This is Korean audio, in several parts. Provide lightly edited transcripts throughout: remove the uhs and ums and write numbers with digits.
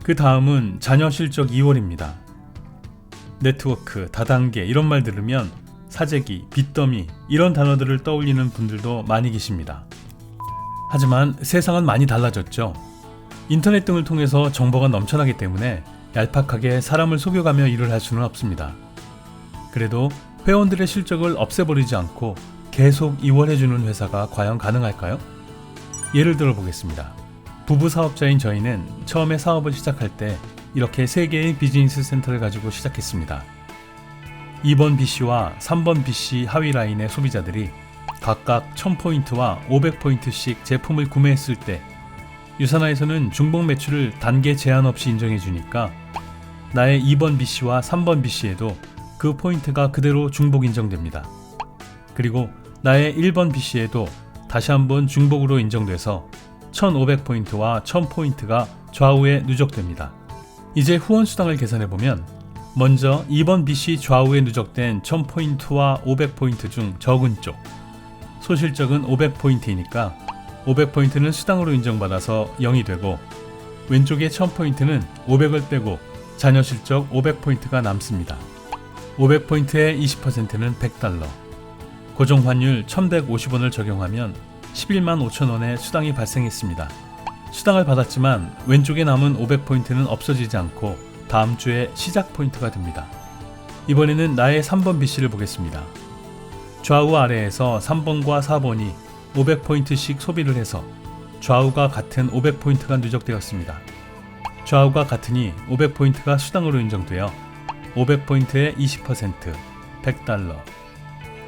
그 다음은 잔여 실적 2월입니다. 네트워크, 다단계 이런 말 들으면 사재기, 빚더미 이런 단어들을 떠올리는 분들도 많이 계십니다. 하지만 세상은 많이 달라졌죠. 인터넷 등을 통해서 정보가 넘쳐나기 때문에 얄팍하게 사람을 속여가며 일을 할 수는 없습니다. 그래도 회원들의 실적을 없애버리지 않고 계속 이월해주는 회사가 과연 가능할까요? 예를 들어 보겠습니다. 부부 사업자인 저희는 처음에 사업을 시작할 때 이렇게 3개의 비즈니스 센터를 가지고 시작했습니다. 2번 BC와 3번 BC 하위 라인의 소비자들이 각각 1000포인트와 500포인트씩 제품을 구매했을 때 유사나에서는 중복 매출을 단계 제한 없이 인정해 주니까 나의 2번 BC와 3번 BC에도 그 포인트가 그대로 중복 인정됩니다. 그리고 나의 1번 BC에도 다시 한번 중복으로 인정돼서 1500포인트와 1000포인트가 좌우에 누적됩니다. 이제 후원 수당을 계산해보면 먼저 2번 BC 좌우에 누적된 1000포인트와 500포인트 중 적은 쪽, 소실적은 500포인트이니까 500포인트는 수당으로 인정받아서 0이 되고 왼쪽의 1000포인트는 500을 빼고 잔여 실적 500포인트가 남습니다. 500포인트의 20%는 $100, 고정 환율 1150원을 적용하면 11만 5천원의 수당이 발생했습니다. 수당을 받았지만 왼쪽에 남은 500포인트는 없어지지 않고 다음 주에 시작 포인트가 됩니다. 이번에는 나의 3번 BC를 보겠습니다. 좌우 아래에서 3번과 4번이 500포인트씩 소비를 해서 좌우가 같은 500포인트가 누적되었습니다. 좌우가 같으니 500포인트가 수당으로 인정되어 500포인트의 20%, $100,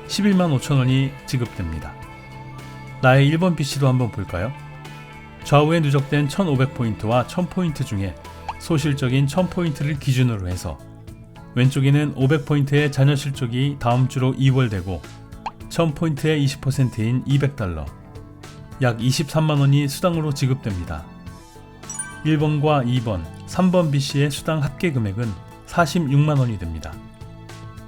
11만 5천원이 지급됩니다. 나의 1번 BC도 한번 볼까요? 좌우에 누적된 1500포인트와 1000포인트 중에 소실적인 1000포인트를 기준으로 해서 왼쪽에는 500포인트의 잔여 실적이 다음 주로 2월되고 1000포인트의 20%인 $200, 약 23만원이 수당으로 지급됩니다. 1번과 2번, 3번 BC의 수당 합계 금액은 46만원이 됩니다.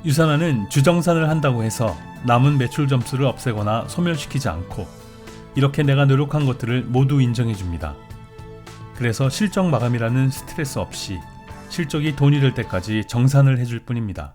유산화는 주정산을 한다고 해서 남은 매출 점수를 없애거나 소멸시키지 않고 이렇게 내가 노력한 것들을 모두 인정해 줍니다. 그래서 실적 마감이라는 스트레스 없이 실적이 돈이 될 때까지 정산을 해줄 뿐입니다.